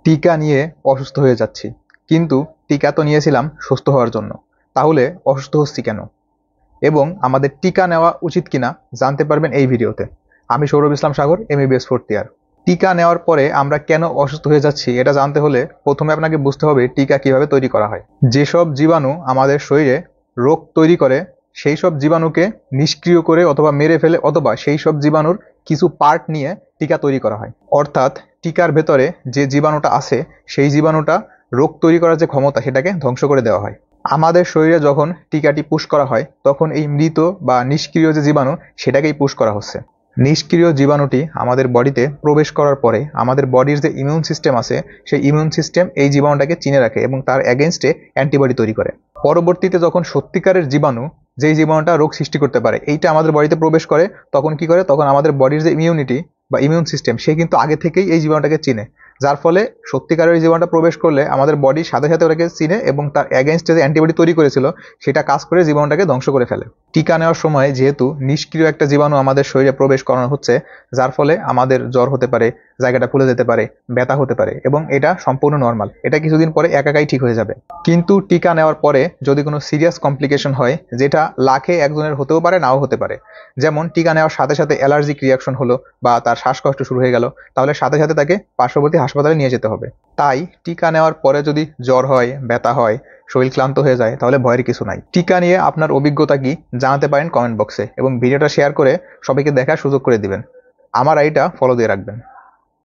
টিকা নিয়ে অসুস্থ হয়ে যাচ্ছি, কিন্তু টিকা তো নিয়েছিলাম সুস্থ হওয়ার জন্য। তাহলে অসুস্থ হচ্ছি কেন এবং আমাদের টিকা নেওয়া উচিত কিনা জানতে পারবেন এই ভিডিওতে। আমি সৌরভ ইসলাম সাগর, এমবিবিএস ফোর্থ ইয়ার। টিকা নেওয়ার পরে আমরা কেন অসুস্থ হয়ে যাচ্ছি এটা জানতে হলে প্রথমে আপনাকে বুঝতে হবে টিকা কিভাবে তৈরি করা হয়। যেসব জীবাণু আমাদের শরীরে রোগ তৈরি করে সেই সব জীবাণুকে নিষ্ক্রিয় করে অথবা মেরে ফেলে, অথবা সেই সব জীবাণুর কিছু পার্ট নিয়ে টিকা তৈরি করা হয়। অর্থাৎ টিকার ভেতরে যে জীবাণুটা আছে সেই জীবাণুটা রোগ তৈরি করার যে ক্ষমতা সেটাকে ধ্বংস করে দেওয়া হয়। আমাদের শরীরে যখন টিকাটি পুশ করা হয় তখন এই মৃত বা নিষ্ক্রিয় যে জীবাণু সেটাকেই পুশ করা হচ্ছে। নিষ্ক্রিয় জীবাণুটি আমাদের বডিতে প্রবেশ করার পরে আমাদের বডির যে ইমিউন সিস্টেম আছে সেই ইমিউন সিস্টেম এই জীবাণুটাকে চিনে রাখে এবং তার এগেনস্টে অ্যান্টিবডি তৈরি করে। পরবর্তীতে যখন সত্যিকারের জীবাণু, যেই জীবাণুটা রোগ সৃষ্টি করতে পারে, এইটা আমাদের বডিতে প্রবেশ করে, তখন কি করে, তখন আমাদের বডির যে ইমিউনিটি বা ইমিউন সিস্টেম সে কিন্তু আগে থেকেই এই জীবাণুটাকে চিনে, যার ফলে সত্যিকারের জীবাণুটা প্রবেশ করলে আমাদের বডির সাথে সাথে ওটাকে চিনে এবং তার এগেনস্টে যে অ্যান্টিবডি তৈরি করেছিল সেটা কাজ করে জীবাণুটাকে ধ্বংস করে ফেলে। টিকা নেওয়ার সময় যেহেতু নিষ্ক্রিয় একটা জীবাণু আমাদের শরীরে প্রবেশ করানো হচ্ছে, যার ফলে আমাদের জ্বর হতে পারে, জায়গাটা ফুলে যেতে পারে, ব্যথা হতে পারে, এবং এটা সম্পূর্ণ নর্মাল। এটা কিছুদিন পরে একাই ঠিক হয়ে যাবে। কিন্তু টিকা নেওয়ার পরে যদি কোনো সিরিয়াস কমপ্লিকেশন হয়, যেটা লাখে একজনের হতেও পারে, নাও হতে পারে, যেমন টিকা নেওয়ার সাথে সাথে অ্যালার্জিক রিয়াকশন হলো বা তার শ্বাসকষ্ট শুরু হয়ে গেল, তাহলে সাথে সাথে তাকে পার্শ্ববর্তী হাসপাতালে নিয়ে যেতে হবে। তাই টিকা নেওয়ার পরে যদি জ্বর হয়, ব্যথা হয়, শরীর ক্লান্ত হয়ে যায়, তাহলে ভয়ের কিছু নাই। টিকা নিয়ে আপনার অভিজ্ঞতা কি জানাতে পারেন কমেন্ট বক্সে, এবং ভিডিওটা শেয়ার করে সবাইকে দেখার সুযোগ করে দিবেন। আমার আইডিটা ফলো দিয়ে রাখবেন।